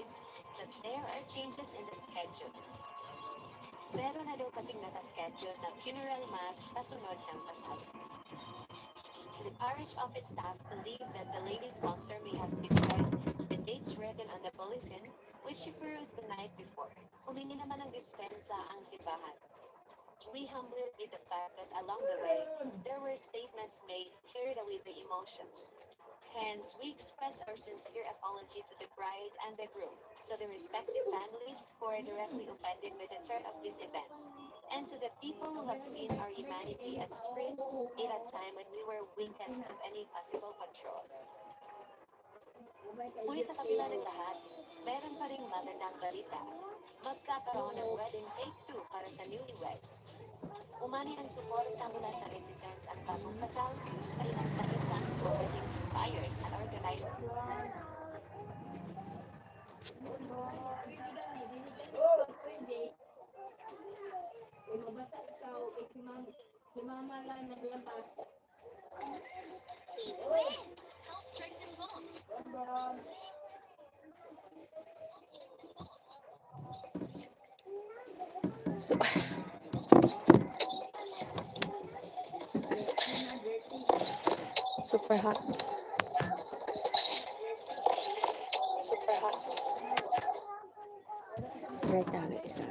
notice that there are changes in the schedule. Meron na daw kasing nakaschedule na funeral mass kasunod ng kasal. The parish office staff believe that the lady sponsor may have described the dates written on the bulletin, which she perused the night before. Humingi naman ng dispensa ang simbahan. We humbly admit the fact that along the way, there were statements made carried away by emotions. Hence, we express our sincere apology to the bride and the groom, to the respective families who are directly offended by the turn of these events, and to the people who have seen our humanity as priests in a time when we were weakest of any possible control. Ngunit sa kabila ng lahat, meron pa ring magandang balita. Magkakaroon ng wedding take 2 para sa newlyweds. Umani ang suporta mula sa netizens ang bagong kasal ay nagtagisang wedding suppliers at organizer. Super hot. Super hot. Right now, guys.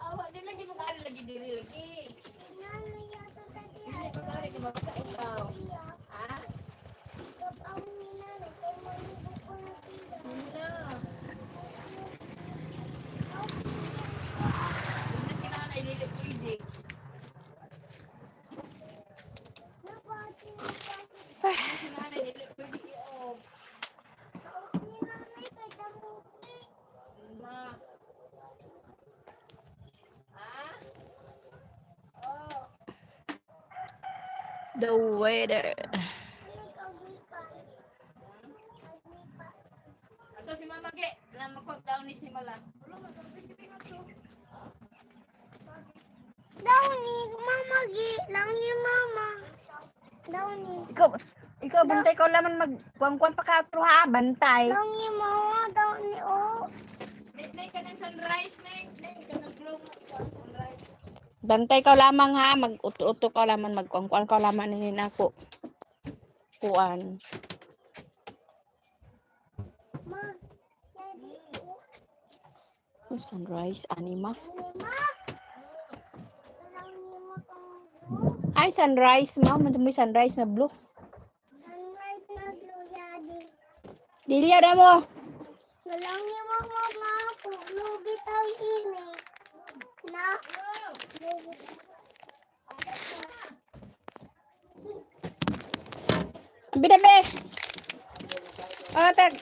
Awak dia lagi mengalir lagi diri lagi. Ini pengalir di bawah saya tahu. Ah? The weather. Ato si Mama Ge, na mag-down ni si Mala. Downy, Mama Gi, Downy Mama. Downy. Ikaw bantay ko laman magkuan pa ka atro ha, bantay. Downy Mama, Downy oh. Nay ka ng sunrise, nay ka ng bloom sunrise. Bantay ka lamang ha, mag-uto ka lamang, magkuan ka lamang ninin ako. Kuan. Ma, daddy. Oh, sunrise, anima. Downy mo tong Ay, sunrise, ma. May sunrise na blue. sunlight na blue daddy. Dili ada mo. Downy mo mama, blue bitaw ini. Na. Bidabe. Oh, tag.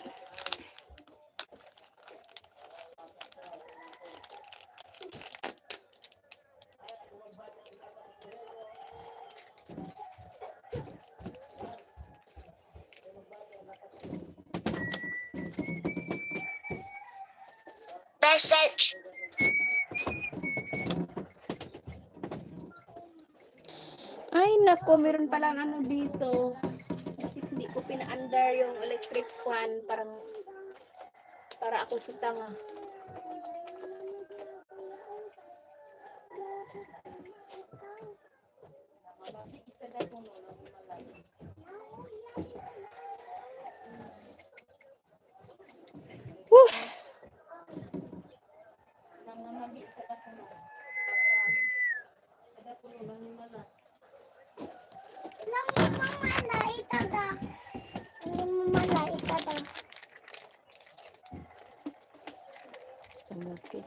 Message. Ay, nako, meron palang ano dito. Hindi ko pina-under yung electric fan. Para ako sa tanga. Woo! Samaki.